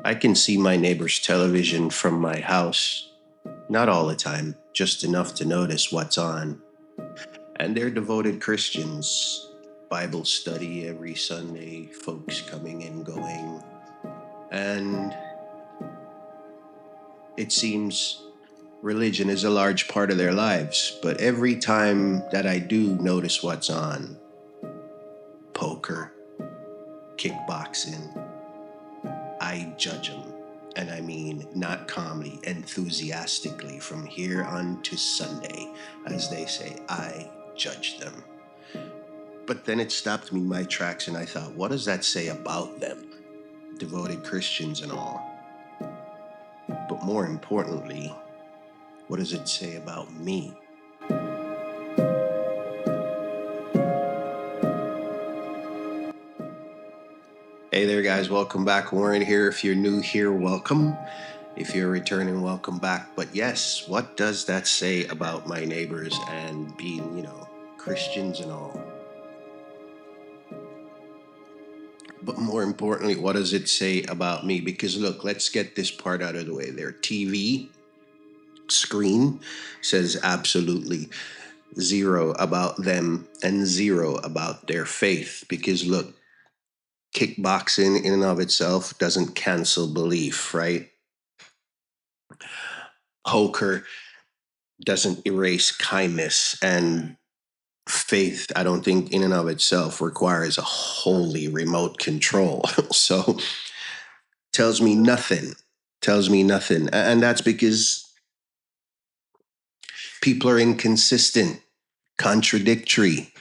I can see my neighbor's television from my house. Not all the time, just enough to notice what's on. And they're devoted Christians. Bible study every Sunday, folks coming and going. And it seems religion is a large part of their lives. But every time that I do notice what's on, poker, kickboxing, I judge them. And I mean, not calmly, enthusiastically, from here on to Sunday, as they say, I judge them. But then it stopped me in my tracks, and I thought, what does that say about them? Devoted Christians and all. But more importantly, what does it say about me? Hey there, guys. Welcome back. Warren here. If you're new here, welcome. If you're returning, welcome back. But yes, what does that say about my neighbors and being, Christians and all? But more importantly, what does it say about me? Because look, let's get this part out of the way. Their TV screen says absolutely zero about them and zero about their faith. Because look, kickboxing in and of itself doesn't cancel belief, right? Poker doesn't erase kindness, and faith, I don't think in and of itself requires a wholly remote control. So tells me nothing. Tells me nothing. And that's because people are inconsistent, contradictory,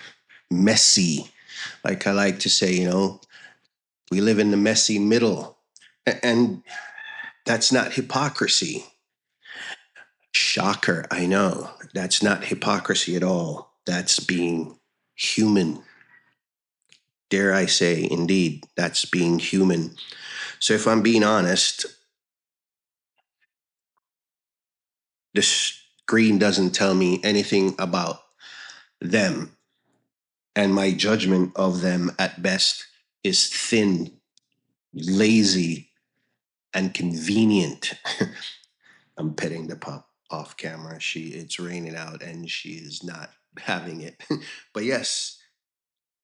messy. Like I like to say, we live in the messy middle. And that's not hypocrisy. Shocker, I know. That's not hypocrisy at all. That's being human. Dare I say, indeed, that's being human. So if I'm being honest, the screen doesn't tell me anything about them. And my judgment of them at best is thin, lazy, and convenient. I'm petting the pup off camera. It's raining out and she is not having it. But yes,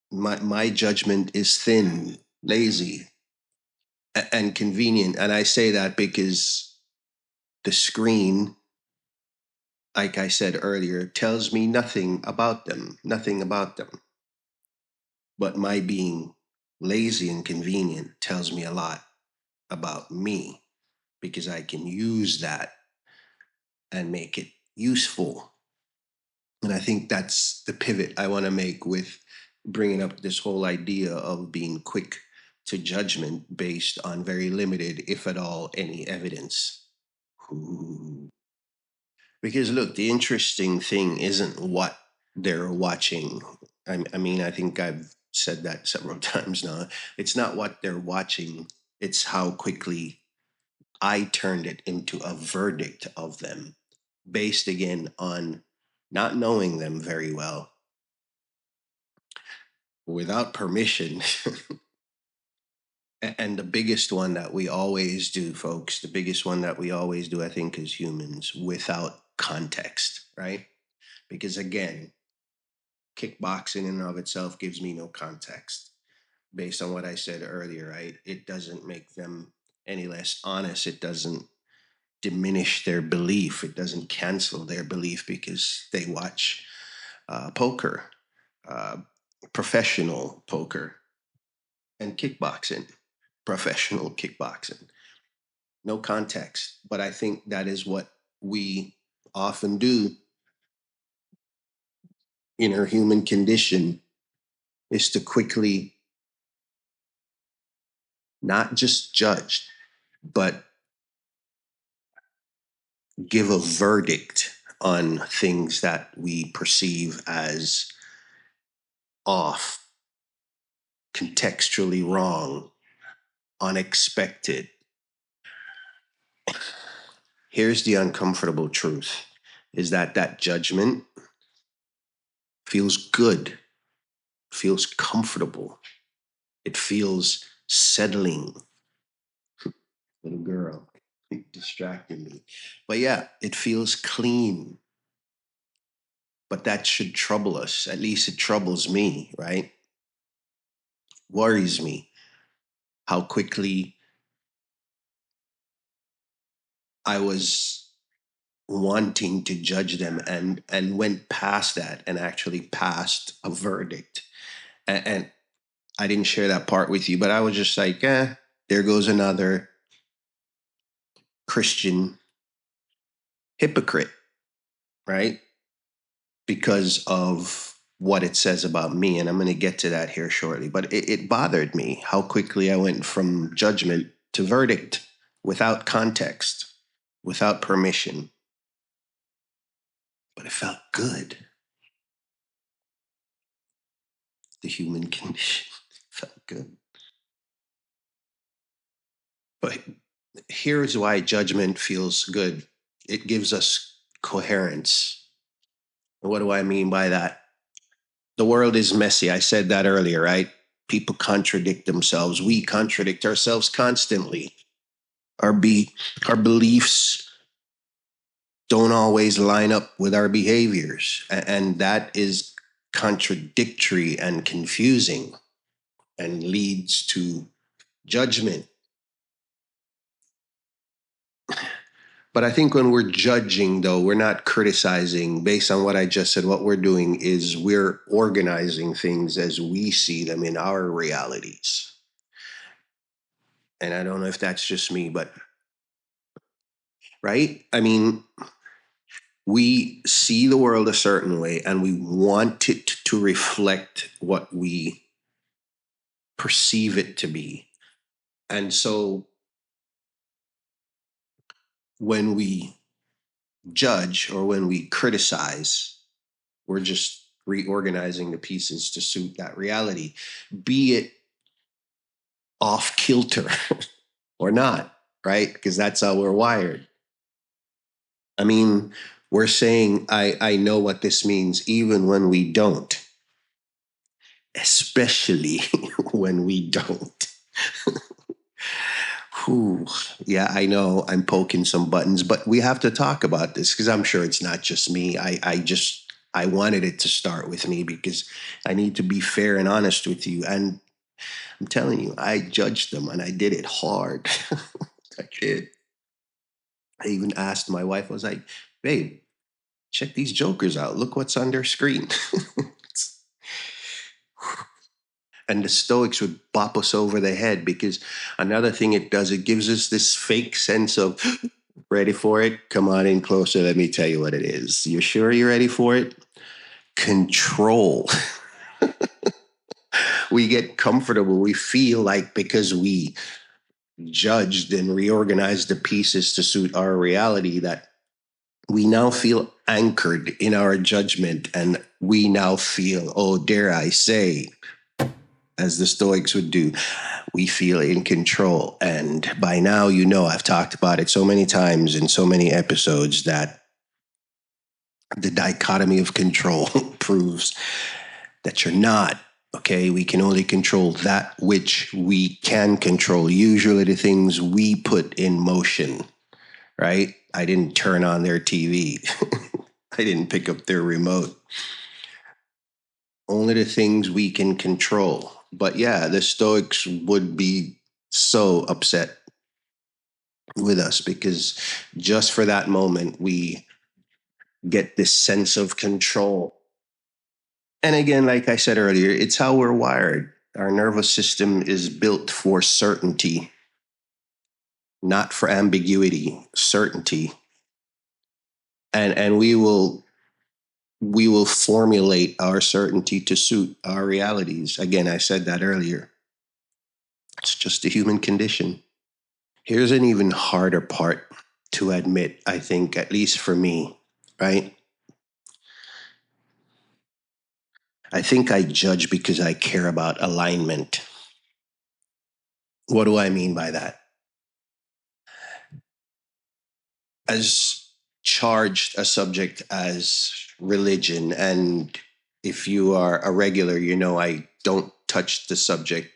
my judgment is thin, lazy, and convenient. And I say that because the screen, like I said earlier, tells me nothing about them, nothing about them. But my being lazy and convenient tells me a lot about me because I can use that and make it useful. And I think that's the pivot I want to make with bringing up this whole idea of being quick to judgment based on very limited, if at all, any evidence. Ooh. Because look, the interesting thing isn't what they're watching. I mean, I think I've said that several times now. It's not what they're watching, it's how quickly I turned it into a verdict of them based again on not knowing them very well, without permission. And the biggest one that we always do, folks, the biggest one that we always do, I think, as humans, without context, right? Because again, kickboxing in and of itself gives me no context based on what I said earlier, right? It doesn't make them any less honest. It doesn't diminish their belief. It doesn't cancel their belief because they watch poker, uh, professional poker, and kickboxing, professional kickboxing. No context. But I think that is what we often do in our human condition is to quickly not just judge, but give a verdict on things that we perceive as off, contextually wrong, unexpected. Here's the uncomfortable truth is that judgment feels good, feels comfortable, it feels settling. Little girl. It distracted me. But yeah, it feels clean. But that should trouble us. At least it troubles me, right? Worries me how quickly I was wanting to judge them and went past that and actually passed a verdict. And I didn't share that part with you, but I was just like, there goes another Christian hypocrite, right? Because of what it says about me. And I'm going to get to that here shortly. But it bothered me how quickly I went from judgment to verdict without context, without permission. But it felt good. The human condition felt good. But here's why judgment feels good. It gives us coherence. What do I mean by that? The world is messy. I said that earlier, right? People contradict themselves. We contradict ourselves constantly. Our be our beliefs don't always line up with our behaviors, and that is contradictory and confusing and leads to judgment. But I think when we're judging, though, we're not criticizing based on what I just said. What we're doing is we're organizing things as we see them in our realities. And I don't know if that's just me, but right? I mean, we see the world a certain way and we want it to reflect what we perceive it to be. And so when we judge or when we criticize, we're just reorganizing the pieces to suit that reality, be it off kilter or not, right? Because that's how we're wired. I mean, we're saying, I know what this means, even when we don't, especially when we don't. Whew. Yeah, I know I'm poking some buttons, but we have to talk about this because I'm sure it's not just me. I wanted it to start with me because I need to be fair and honest with you. And I'm telling you, I judged them and I did it hard. I did. I even asked my wife, I was like, babe, check these jokers out. Look what's on their screen. And the Stoics would bop us over the head because another thing it does, it gives us this fake sense of ready for it. Come on in closer. Let me tell you what it is. You sure you're ready for it? Control. We get comfortable. We feel like because we judged and reorganized the pieces to suit our reality that we now feel anchored in our judgment and we now feel, oh, dare I say, as the Stoics would do, we feel in control. And by now, you know, I've talked about it so many times in so many episodes that the dichotomy of control proves that you're not. Okay, we can only control that which we can control, usually the things we put in motion, right? I didn't turn on their TV. I didn't pick up their remote. Only the things we can control. But yeah, the Stoics would be so upset with us because just for that moment, we get this sense of control. And again, like I said earlier, it's how we're wired. Our nervous system is built for certainty, not for ambiguity, certainty. And we will formulate our certainty to suit our realities. Again, I said that earlier. It's just the human condition. Here's an even harder part to admit, I think, at least for me, right? I think I judge because I care about alignment. What do I mean by that? As charged a subject as religion, and if you are a regular, you know I don't touch the subject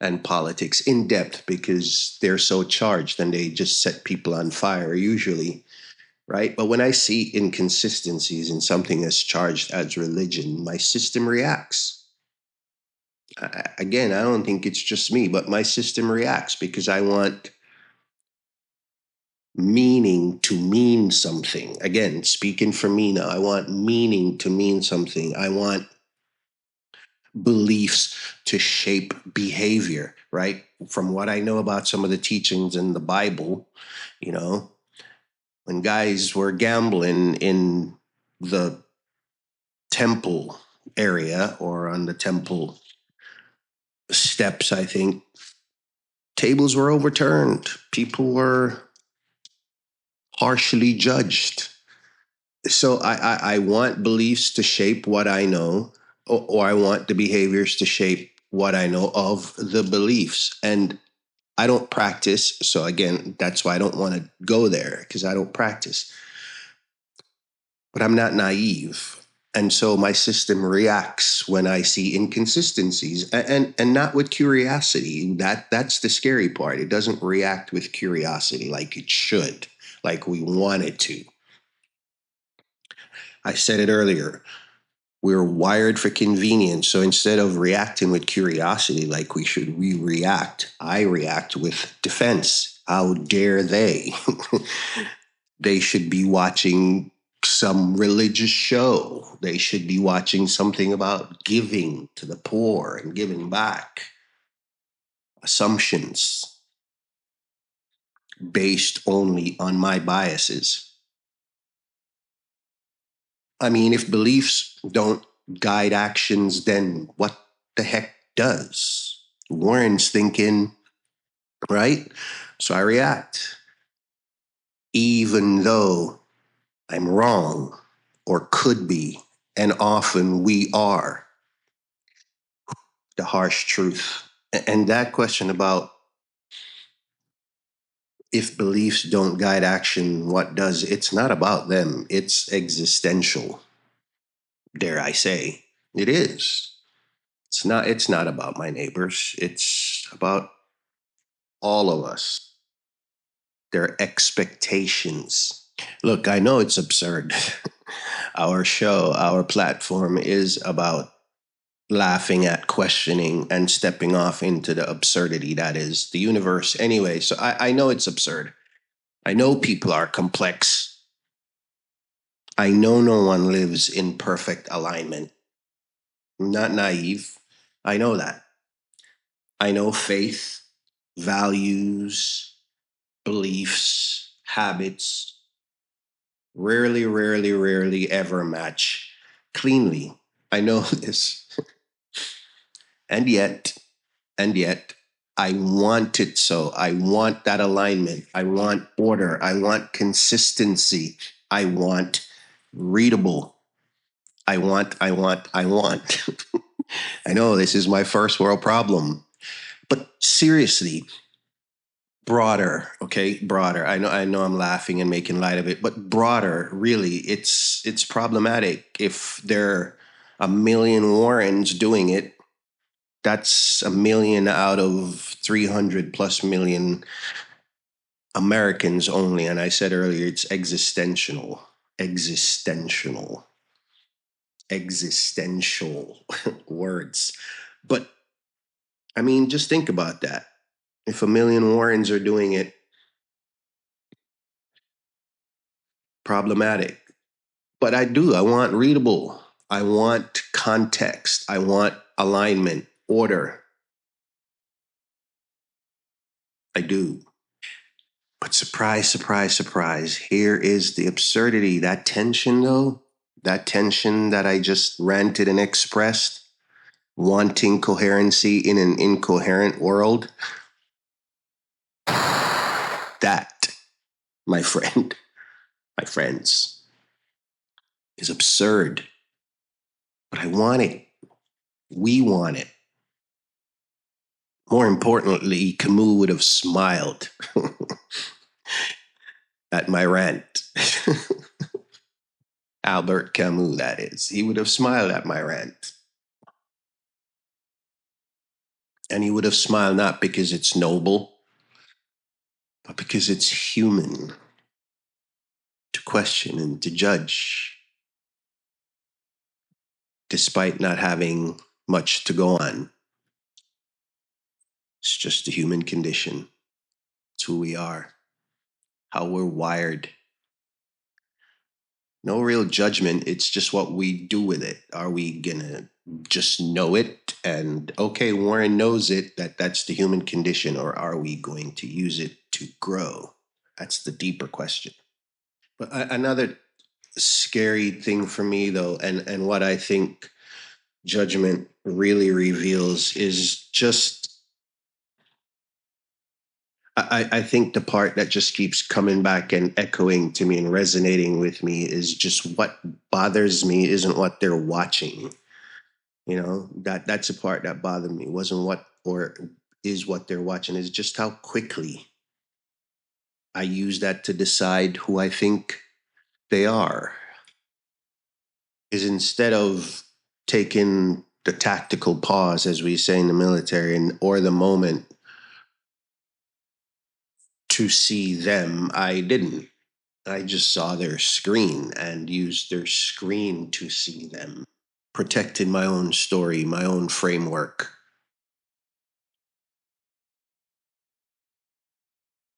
and politics in depth because they're so charged and they just set people on fire usually, right? But when I see inconsistencies in something as charged as religion, my system reacts. Again, I don't think it's just me, but my system reacts because I want meaning to mean something. Again, speaking for me now, I want meaning to mean something. I want beliefs to shape behavior, right? From what I know about some of the teachings in the Bible, you know, when guys were gambling in the temple area or on the temple steps, I think tables were overturned. People were harshly judged. So I want beliefs to shape what I know, or I want the behaviors to shape what I know of the beliefs. And I don't practice. So again, that's why I don't want to go there because I don't practice. But I'm not naive. And so my system reacts when I see inconsistencies and not with curiosity. That's the scary part. It doesn't react with curiosity like it should, like we want it to. I said it earlier. We're wired for convenience. So instead of reacting with curiosity like we should, we react. I react with defense. How dare they? They should be watching some religious show. They should be watching something about giving to the poor and giving back. Assumptions based only on my biases. I mean, if beliefs don't guide actions, then what the heck does? Warren's thinking, right? So I react, even though I'm wrong or could be, and often we are. The harsh truth. And that question about if beliefs don't guide action, what does? It's not about them, it's existential, dare I say. It is. It's not about my neighbors. It's about all of us, their expectations. Look, I know it's absurd. Our show, our platform is about laughing at questioning and stepping off into the absurdity that is the universe anyway. So I know it's absurd. I know people are complex. I know no one lives in perfect alignment. I'm not naive. I know that. I know faith, values, beliefs, habits rarely ever match cleanly. I know this. And yet, and yet, I want it so. I want that alignment. I want order. I want consistency. I want readable. I want. I know this is my first world problem, but seriously, broader, okay? Broader. I know I'm laughing and making light of it, but broader, really, it's problematic if there are a million Warrens doing it. That's a million out of 300 plus million Americans only. And I said earlier, it's existential, existential words. But I mean, just think about that. If a million Warrens are doing it, problematic. But I want readable. I want context. I want alignment, order. I do. But surprise, surprise, surprise. Here is the absurdity. That tension, though, that tension that I just ranted and expressed, wanting coherency in an incoherent world, that, my friend, my friends, is absurd. But I want it. We want it. More importantly, Camus would have smiled at my rant. Albert Camus, that is. He would have smiled at my rant. And he would have smiled not because it's noble, but because it's human to question and to judge, despite not having much to go on. It's just the human condition. It's who we are, how we're wired. No real judgment. It's just what we do with it. Are we gonna just know it and okay, Warren knows it, that's the human condition, or are we going to use it to grow? That's the deeper question. But another scary thing for me, though, and what I think judgment really reveals is just I think the part that just keeps coming back and echoing to me and resonating with me is just what bothers me isn't what they're watching. That's a part that bothered me. Wasn't what or is what they're watching, is just how quickly I use that to decide who I think they are. Is instead of taking the tactical pause, as we say in the military, and or the moment to see them, I didn't. I just saw their screen and used their screen to see them. Protected my own story, my own framework.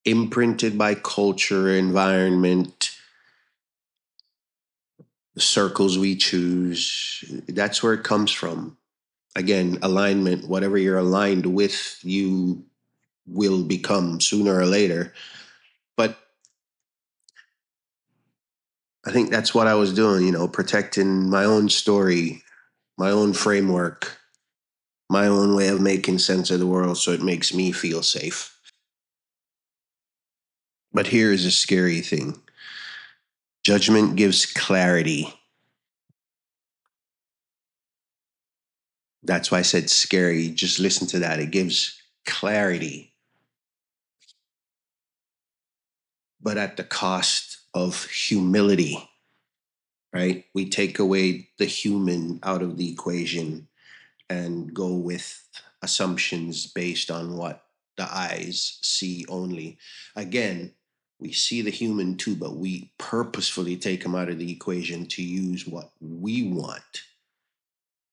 Imprinted by culture, environment, the circles we choose. That's where it comes from. Again, alignment, whatever you're aligned with, you will become sooner or later. But I think that's what I was doing, protecting my own story, my own framework, my own way of making sense of the world so it makes me feel safe. But here is a scary thing: judgment gives clarity. That's why I said scary. Just listen to that. It gives clarity, but at the cost of humility, right? We take away the human out of the equation and go with assumptions based on what the eyes see only. Again, we see the human too, but we purposefully take them out of the equation to use what we want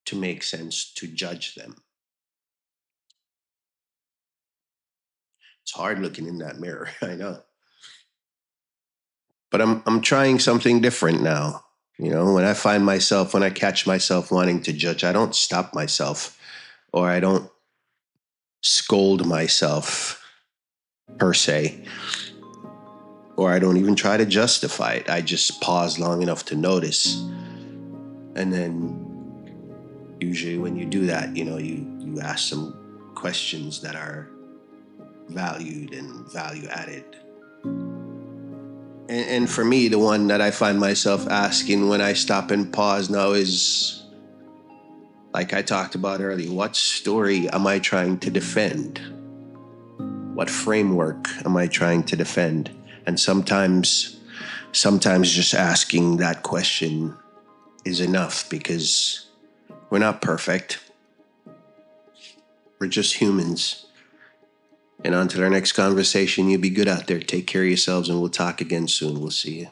to make sense to judge them. It's hard looking in that mirror, I know. But I'm trying something different now. When I catch myself wanting to judge, I don't stop myself or I don't scold myself per se, or I don't even try to justify it. I just pause long enough to notice. And then usually when you do that, you ask some questions that are valued and value added. And for me, the one that I find myself asking when I stop and pause now is, like I talked about earlier, what story am I trying to defend? What framework am I trying to defend? And sometimes just asking that question is enough, because we're not perfect. We're just humans. And on to our next conversation. You be good out there. Take care of yourselves, and we'll talk again soon. We'll see you.